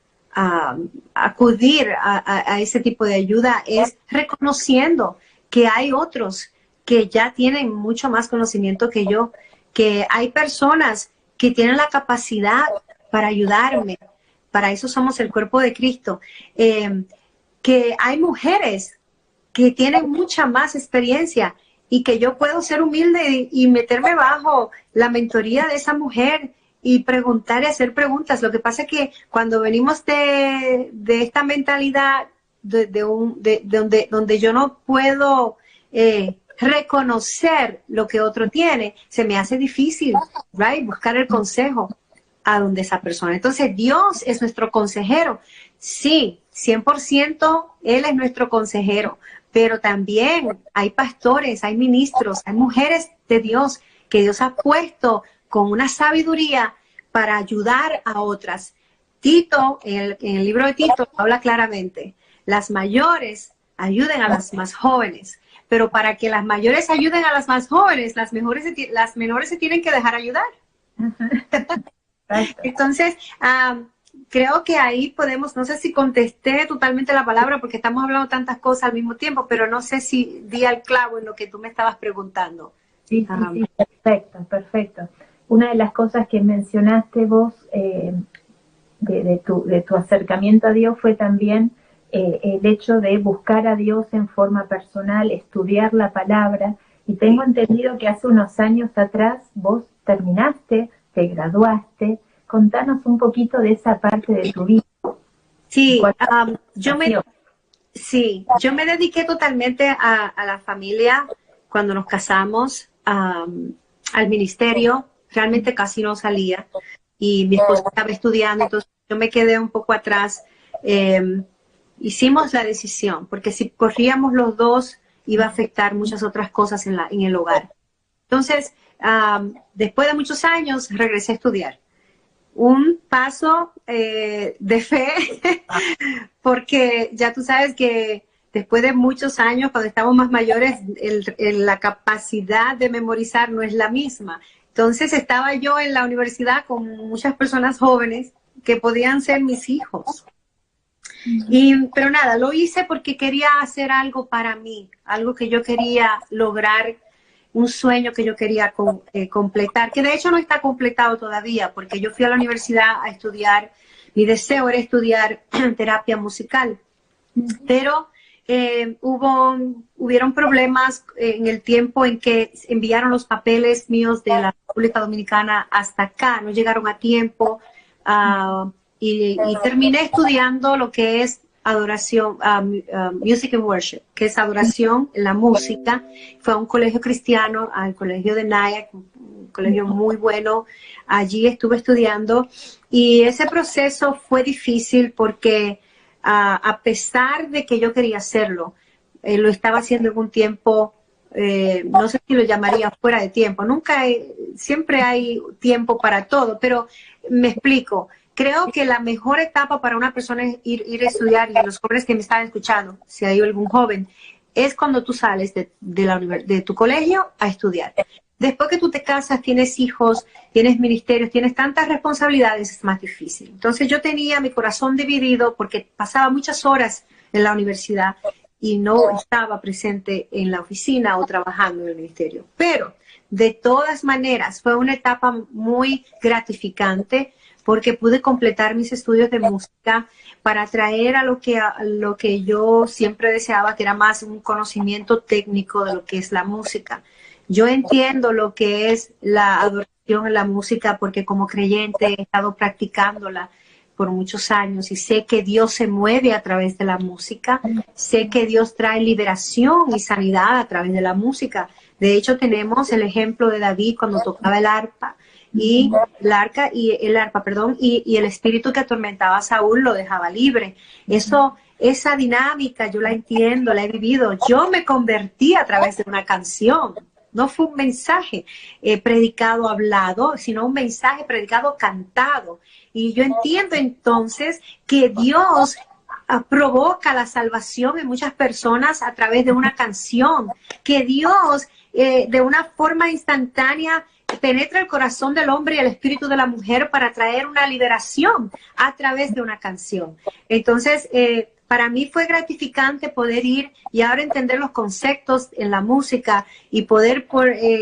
acudir a ese tipo de ayuda es reconociendo que hay otros que ya tienen mucho más conocimiento que yo, que hay personas que tienen la capacidad para ayudarme. Para eso somos el cuerpo de Cristo. Que hay mujeres que tienen mucha más experiencia y que yo puedo ser humilde y meterme bajo la mentoría de esa mujer y preguntar y hacer preguntas. Lo que pasa es que cuando venimos de esta mentalidad donde yo no puedo reconocer lo que otro tiene, se me hace difícil, right, buscar el consejo a donde esa persona. Entonces Dios es nuestro consejero. Sí, 100% Él es nuestro consejero, pero también hay pastores, hay ministros, hay mujeres de Dios que Dios ha puesto con una sabiduría para ayudar a otras. Tito, en el libro de Tito, habla claramente, las mayores ayuden a las más jóvenes, pero para que las mayores ayuden a las más jóvenes, las menores se tienen que dejar ayudar. Entonces, creo que ahí podemos, no sé si contesté totalmente la palabra porque estamos hablando tantas cosas al mismo tiempo, pero no sé si di al clavo en lo que tú me estabas preguntando. Sí, perfecto, perfecto. Una de las cosas que mencionaste vos de tu acercamiento a Dios fue también el hecho de buscar a Dios en forma personal, estudiar la palabra, y tengo entendido que hace unos años atrás vos terminaste, te graduaste. Contanos un poquito de esa parte de tu vida. Sí, yo me dediqué totalmente a la familia cuando nos casamos, al ministerio. Realmente casi no salía y mi esposo estaba estudiando, entonces yo me quedé un poco atrás. Hicimos la decisión, porque si corríamos los dos iba a afectar muchas otras cosas en el hogar. Entonces, después de muchos años, regresé a estudiar. Un paso de fe, porque ya tú sabes que después de muchos años, cuando estamos más mayores, la capacidad de memorizar no es la misma. Entonces estaba yo en la universidad con muchas personas jóvenes que podían ser mis hijos. Pero nada, lo hice porque quería hacer algo para mí, algo que yo quería lograr, un sueño que yo quería completar, que de hecho no está completado todavía, porque yo fui a la universidad a estudiar, mi deseo era estudiar terapia musical, pero hubieron problemas en el tiempo en que enviaron los papeles míos de la República Dominicana hasta acá, no llegaron a tiempo, y terminé estudiando lo que es adoración, Music and Worship, que es adoración en la música. Fue a un colegio cristiano, al colegio de Nyack, un colegio muy bueno. Allí estuve estudiando y ese proceso fue difícil porque a pesar de que yo quería hacerlo, lo estaba haciendo en un tiempo, no sé si lo llamaría fuera de tiempo. Siempre hay tiempo para todo, pero me explico. Creo que la mejor etapa para una persona es ir a estudiar, y los jóvenes que me están escuchando, si hay algún joven, es cuando tú sales de tu colegio a estudiar. Después que tú te casas, tienes hijos, tienes ministerios, tienes tantas responsabilidades, es más difícil. Entonces yo tenía mi corazón dividido porque pasaba muchas horas en la universidad y no estaba presente en la oficina o trabajando en el ministerio. Pero de todas maneras, fue una etapa muy gratificante porque pude completar mis estudios de música para traer a lo que yo siempre deseaba, que era más un conocimiento técnico de lo que es la música. Yo entiendo lo que es la adoración en la música porque como creyente he estado practicándola por muchos años y sé que Dios se mueve a través de la música, sé que Dios trae liberación y sanidad a través de la música. De hecho, tenemos el ejemplo de David cuando tocaba el arpa y el espíritu que atormentaba a Saúl lo dejaba libre. Esa dinámica yo la entiendo, la he vivido. Yo me convertí a través de una canción. No fue un mensaje predicado, hablado, sino un mensaje predicado, cantado. Y yo entiendo entonces que Dios provoca la salvación en muchas personas a través de una canción, que Dios de una forma instantánea penetra el corazón del hombre y el espíritu de la mujer para traer una liberación a través de una canción. Entonces, para mí fue gratificante poder ir y ahora entender los conceptos en la música y poder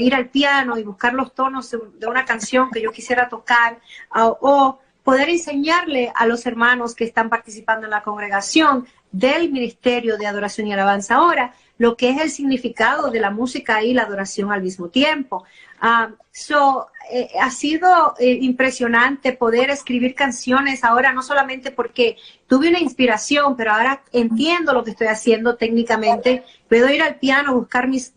ir al piano y buscar los tonos de una canción que yo quisiera tocar o poder enseñarle a los hermanos que están participando en la congregación del Ministerio de Adoración y Alabanza ahora, lo que es el significado de la música y la adoración al mismo tiempo. Ha sido impresionante poder escribir canciones ahora, no solamente porque tuve una inspiración, pero ahora entiendo lo que estoy haciendo técnicamente. Puedo ir al piano, buscar mis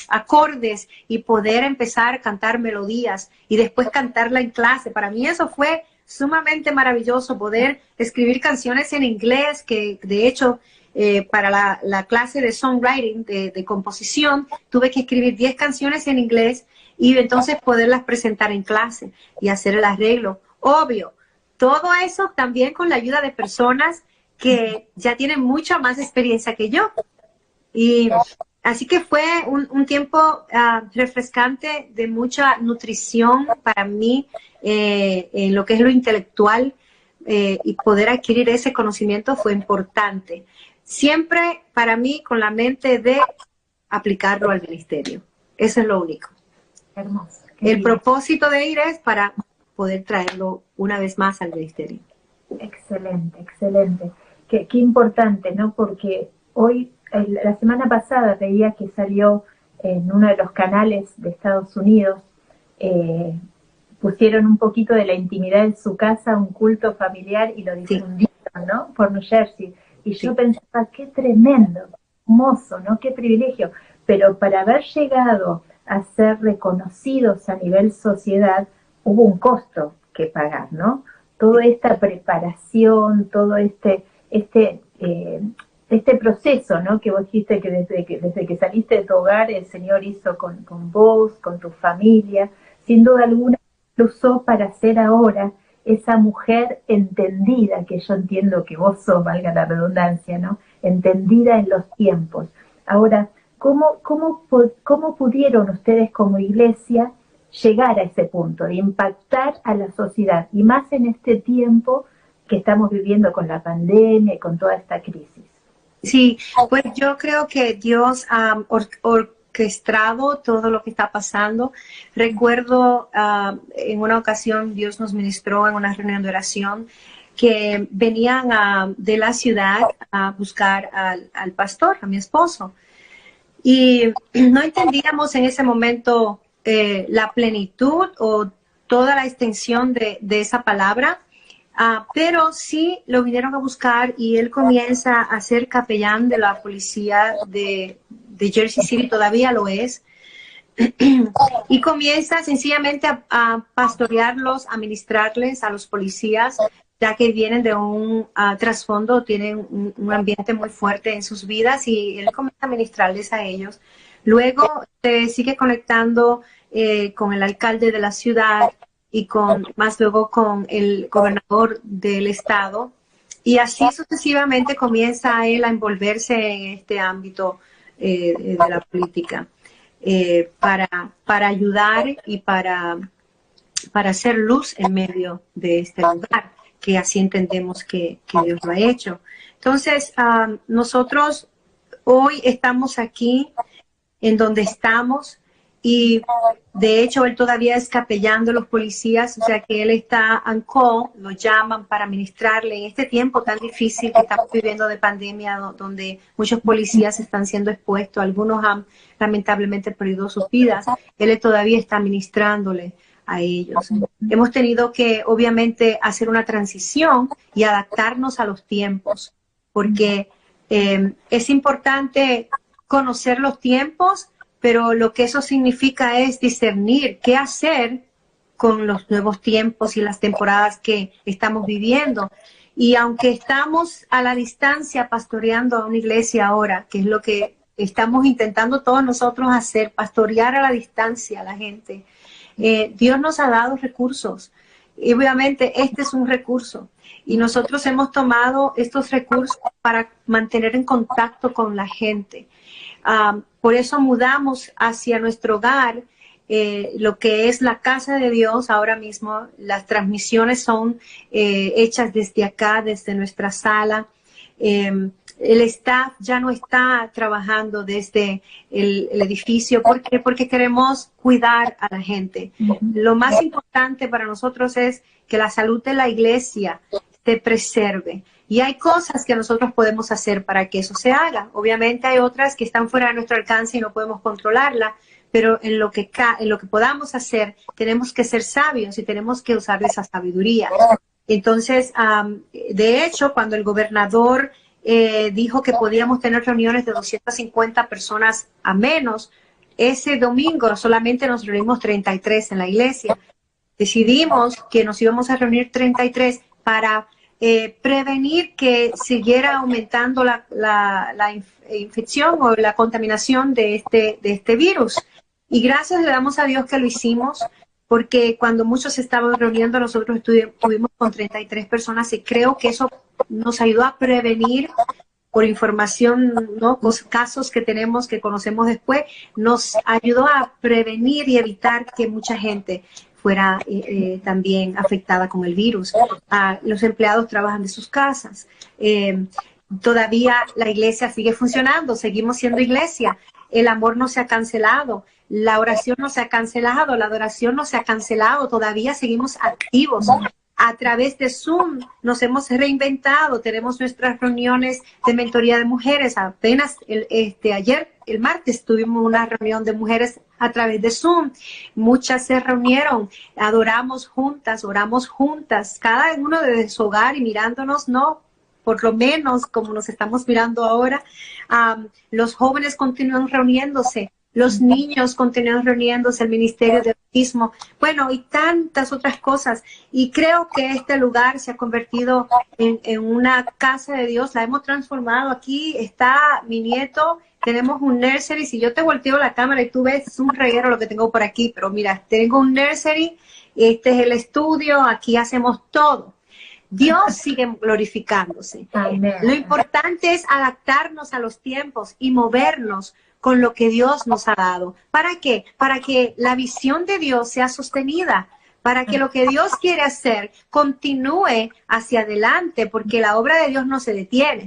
acordes y poder empezar a cantar melodías y después cantarla en clase. Para mí eso fue sumamente maravilloso, poder escribir canciones en inglés, que de hecho para la clase de songwriting, de composición, tuve que escribir 10 canciones en inglés y entonces poderlas presentar en clase y hacer el arreglo. Obvio, todo eso también con la ayuda de personas que ya tienen mucha más experiencia que yo. Y así que fue un tiempo refrescante, de mucha nutrición para mí en lo que es lo intelectual, y poder adquirir ese conocimiento fue importante. Siempre para mí con la mente de aplicarlo al ministerio. Eso es lo único. Hermoso. El propósito de ir es para poder traerlo una vez más al ministerio. Excelente, excelente. Qué importante, ¿no? Porque hoy, la semana pasada veía que salió en uno de los canales de Estados Unidos, pusieron un poquito de la intimidad en su casa, un culto familiar, y lo difundieron, ¿no? Por New Jersey. Y yo pensaba, qué tremendo, hermoso, ¿no? Qué privilegio. Pero para haber llegado a ser reconocidos a nivel sociedad, hubo un costo que pagar, ¿no? Toda esta preparación, todo este proceso, ¿no? Que vos dijiste que desde que saliste de tu hogar el Señor hizo con vos, con tu familia, sin duda alguna lo usó para ser ahora esa mujer entendida, que yo entiendo que vos sos, valga la redundancia, ¿no? Entendida en los tiempos. Ahora, ¿cómo pudieron ustedes como iglesia llegar a ese punto de impactar a la sociedad, y más en este tiempo que estamos viviendo con la pandemia y con toda esta crisis? Sí, pues yo creo que Dios ha orquestado todo lo que está pasando. Recuerdo en una ocasión Dios nos ministró en una reunión de oración que venían de la ciudad a buscar al pastor, a mi esposo. Y no entendíamos en ese momento la plenitud o toda la extensión de esa palabra, pero sí lo vinieron a buscar y él comienza a ser capellán de la policía de Jersey City, todavía lo es, y comienza sencillamente a pastorearlos, a ministrarles a los policías, ya que vienen de un trasfondo, tienen un ambiente muy fuerte en sus vidas, y él comienza a ministrarles a ellos. Luego se sigue conectando con el alcalde de la ciudad y más luego con el gobernador del estado, y así sucesivamente comienza él a envolverse en este ámbito de la política, para ayudar y para hacer luz en medio de este lugar, que así entendemos que Dios lo ha hecho. Entonces, nosotros hoy estamos aquí en donde estamos, y de hecho él todavía es capellán de los policías, o sea que él está on call, lo llaman para ministrarle en este tiempo tan difícil que estamos viviendo de pandemia, donde muchos policías están siendo expuestos, algunos han lamentablemente perdido sus vidas, él todavía está ministrándole a ellos. Hemos tenido que obviamente hacer una transición y adaptarnos a los tiempos, porque es importante conocer los tiempos, pero lo que eso significa es discernir qué hacer con los nuevos tiempos y las temporadas que estamos viviendo. Y aunque estamos a la distancia pastoreando a una iglesia ahora, que es lo que estamos intentando todos nosotros hacer, pastorear a la distancia a la gente, Dios nos ha dado recursos. Y obviamente este es un recurso. Y nosotros hemos tomado estos recursos para mantener en contacto con la gente. Por eso mudamos hacia nuestro hogar lo que es la casa de Dios ahora mismo. Las transmisiones son hechas desde acá, desde nuestra sala. El staff ya no está trabajando desde el edificio. ¿Por qué? Porque queremos cuidar a la gente. Lo más importante para nosotros es que la salud de la iglesia se preserve. Y hay cosas que nosotros podemos hacer para que eso se haga. Obviamente hay otras que están fuera de nuestro alcance y no podemos controlarla, pero en lo que podamos hacer tenemos que ser sabios y tenemos que usar esa sabiduría. Entonces, de hecho, cuando el gobernador dijo que podíamos tener reuniones de 250 personas a menos, ese domingo solamente nos reunimos 33 en la iglesia. Decidimos que nos íbamos a reunir 33 para prevenir que siguiera aumentando la infección o la contaminación de este virus. Y gracias le damos a Dios que lo hicimos, porque cuando muchos estaban reuniendo, nosotros estuvimos con 33 personas y creo que eso nos ayudó a prevenir, por información, ¿no? Los casos que tenemos, que conocemos después, nos ayudó a prevenir y evitar que mucha gente fuera también afectada con el virus. Los empleados trabajan de sus casas. Todavía la iglesia sigue funcionando, seguimos siendo iglesia. El amor no se ha cancelado, la oración no se ha cancelado, la adoración no se ha cancelado, todavía seguimos activos. A través de Zoom nos hemos reinventado, tenemos nuestras reuniones de mentoría de mujeres. Apenas ayer, el martes, tuvimos una reunión de mujeres a través de Zoom. Muchas se reunieron, adoramos juntas, oramos juntas, cada uno desde su hogar y mirándonos, no, por lo menos como nos estamos mirando ahora. Los jóvenes continúan reuniéndose. Los niños continúan reuniéndose, el Ministerio de Autismo, bueno, y tantas otras cosas. Y creo que este lugar se ha convertido en una casa de Dios, la hemos transformado. Aquí está mi nieto, tenemos un nursery. Si yo te volteo la cámara y tú ves, es un reguero lo que tengo por aquí, pero mira, tengo un nursery, este es el estudio, aquí hacemos todo. Dios sigue glorificándose. Amén. Lo importante es adaptarnos a los tiempos y movernos con lo que Dios nos ha dado. ¿Para qué? Para que la visión de Dios sea sostenida, para que lo que Dios quiere hacer continúe hacia adelante, porque la obra de Dios no se detiene,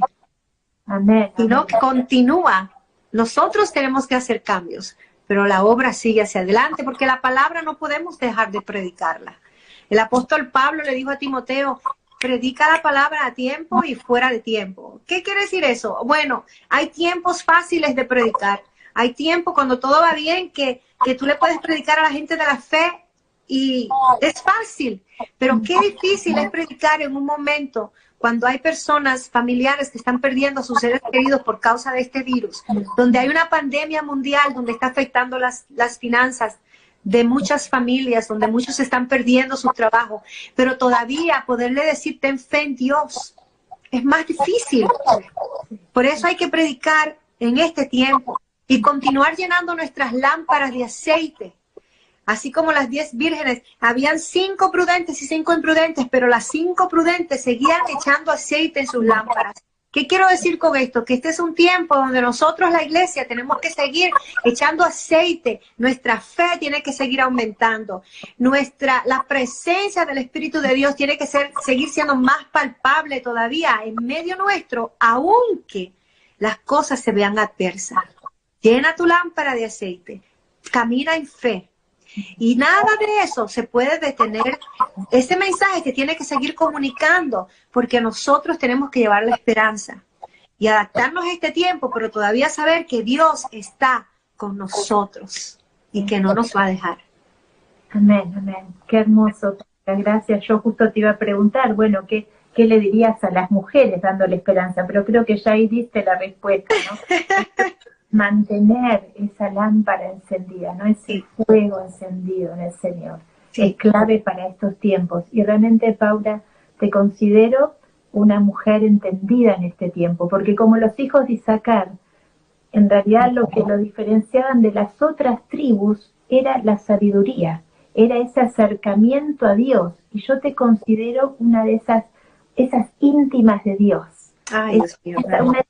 amén, sino que continúa. Nosotros tenemos que hacer cambios, pero la obra sigue hacia adelante, porque la palabra no podemos dejar de predicarla. El apóstol Pablo le dijo a Timoteo: predica la palabra a tiempo y fuera de tiempo. ¿Qué quiere decir eso? Bueno, hay tiempos fáciles de predicar. Hay tiempo cuando todo va bien que tú le puedes predicar a la gente de la fe y es fácil. Pero qué difícil es predicar en un momento cuando hay personas, familiares que están perdiendo a sus seres queridos por causa de este virus, donde hay una pandemia mundial, donde está afectando las finanzas de muchas familias, donde muchos están perdiendo su trabajo, pero todavía poderle decir ten fe en Dios es más difícil. Por eso hay que predicar en este tiempo y continuar llenando nuestras lámparas de aceite. Así como las 10 vírgenes, habían 5 prudentes y 5 imprudentes, pero las 5 prudentes seguían echando aceite en sus lámparas. ¿Qué quiero decir con esto? Que este es un tiempo donde nosotros, la iglesia, tenemos que seguir echando aceite. Nuestra fe tiene que seguir aumentando. La presencia del Espíritu de Dios tiene que seguir siendo más palpable todavía en medio nuestro, aunque las cosas se vean adversas. Llena tu lámpara de aceite. camina en fe. Y nada de eso se puede detener. Este mensaje se tiene que seguir comunicando porque nosotros tenemos que llevar la esperanza y adaptarnos a este tiempo, pero todavía saber que Dios está con nosotros y que no nos va a dejar. Amén, amén. Qué hermoso. Gracias. Yo justo te iba a preguntar, bueno, ¿qué le dirías a las mujeres dándole esperanza? Pero creo que ya ahí diste la respuesta, ¿no? Mantener esa lámpara encendida, ¿no? Ese fuego encendido en el Señor. Sí. Es clave para estos tiempos. Y realmente, Paula, te considero una mujer entendida en este tiempo, porque como los hijos de Isaacar, en realidad lo que lo diferenciaban de las otras tribus era la sabiduría, era ese acercamiento a Dios. Y yo te considero una de esas íntimas de Dios. Ay, Dios mío. Una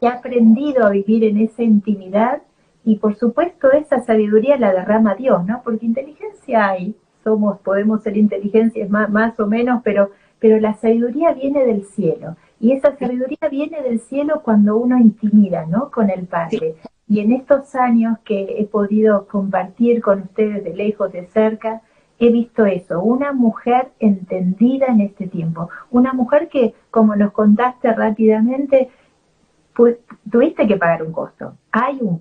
que ha aprendido a vivir en esa intimidad, y por supuesto esa sabiduría la derrama Dios, ¿no? Porque inteligencia hay, podemos ser inteligentes más o menos, pero la sabiduría viene del cielo, y esa sabiduría viene del cielo cuando uno intimida, ¿no? Con el Padre. Y en estos años que he podido compartir con ustedes de lejos, de cerca, he visto eso, una mujer entendida en este tiempo, una mujer que, como nos contaste rápidamente, pues tuviste que pagar un costo, hay un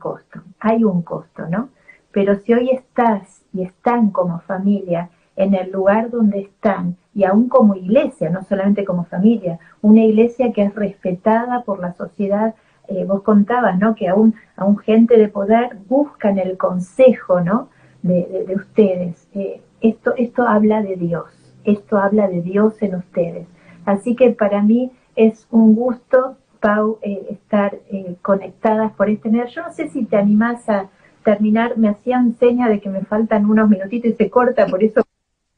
costo, ¿no? Pero si hoy estás y están como familia en el lugar donde están, y aún como iglesia, no solamente como familia, una iglesia que es respetada por la sociedad, vos contabas, ¿no? Que aún gente de poder buscan el consejo, ¿no? De ustedes. Esto habla de Dios, esto habla de Dios en ustedes. Así que para mí es un gusto, Pau, estar conectadas por este medio. Yo no sé si te animás a terminar, me hacían seña de que me faltan unos minutitos y se corta, por eso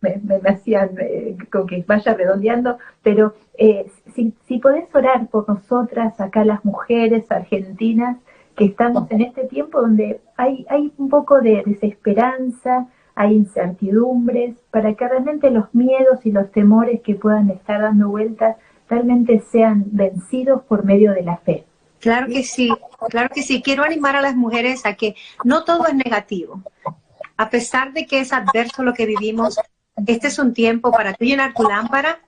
me hacían con que vaya redondeando, pero si podés orar por nosotras, acá las mujeres argentinas, que estamos en este tiempo donde hay un poco de desesperanza, hay incertidumbres, para que realmente los miedos y los temores que puedan estar dando vueltas realmente sean vencidos por medio de la fe. Claro que sí, claro que sí. Quiero animar a las mujeres a que no todo es negativo. A pesar de que es adverso lo que vivimos, este es un tiempo para tú llenar tu lámpara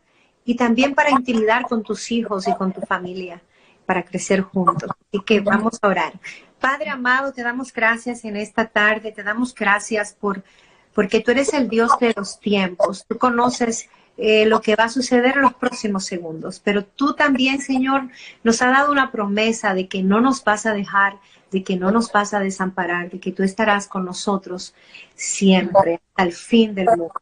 y también para intimidar con tus hijos y con tu familia, para crecer juntos. Así que vamos a orar. Padre amado, te damos gracias en esta tarde, te damos gracias porque tú eres el Dios de los tiempos. Tú conoces lo que va a suceder en los próximos segundos. Pero tú también, Señor, nos has dado una promesa de que no nos vas a dejar, de que no nos vas a desamparar, de que tú estarás con nosotros siempre, hasta el fin del mundo.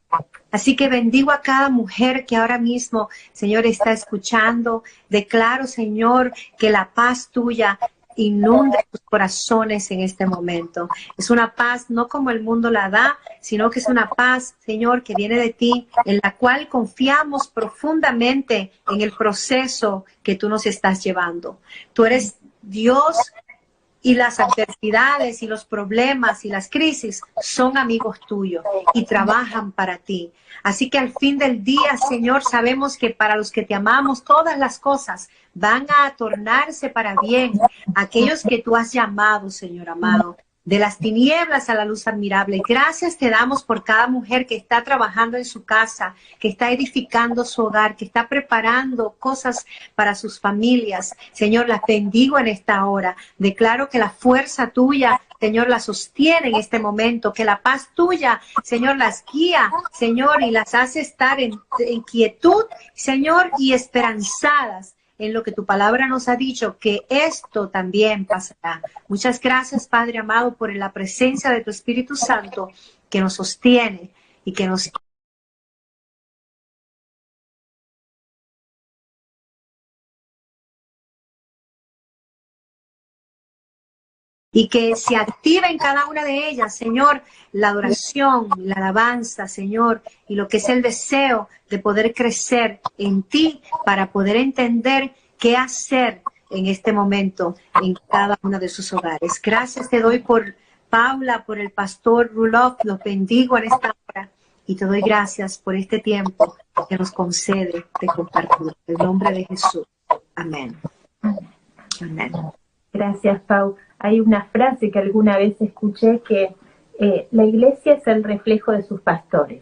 Así que bendigo a cada mujer que ahora mismo, Señor, está escuchando. Declaro, Señor, que la paz tuya inunde tus corazones en este momento. Es una paz no como el mundo la da, sino que es una paz, Señor, que viene de ti, en la cual confiamos profundamente en el proceso que tú nos estás llevando. Tú eres Dios y las adversidades y los problemas y las crisis son amigos tuyos y trabajan para ti. Así que al fin del día, Señor, sabemos que para los que te amamos, todas las cosas van a tornarse para bien. Aquellos que tú has llamado, Señor amado, de las tinieblas a la luz admirable. Gracias te damos por cada mujer que está trabajando en su casa, que está edificando su hogar, que está preparando cosas para sus familias. Señor, las bendigo en esta hora. Declaro que la fuerza tuya, Señor, las sostiene en este momento, que la paz tuya, Señor, las guía, Señor, y las hace estar en quietud, Señor, y esperanzadas en lo que tu palabra nos ha dicho, que esto también pasará. Muchas gracias, Padre amado, por la presencia de tu Espíritu Santo que nos sostiene y que nos y que se active en cada una de ellas, Señor, la adoración, la alabanza, Señor, y lo que es el deseo de poder crecer en ti para poder entender qué hacer en este momento en cada uno de sus hogares. Gracias te doy por Paula, por el pastor Rulof, los bendigo en esta hora y te doy gracias por este tiempo que nos concede de compartir. En el nombre de Jesús. Amén. Amén. Gracias, Pau. hay una frase que alguna vez escuché que la iglesia es el reflejo de sus pastores.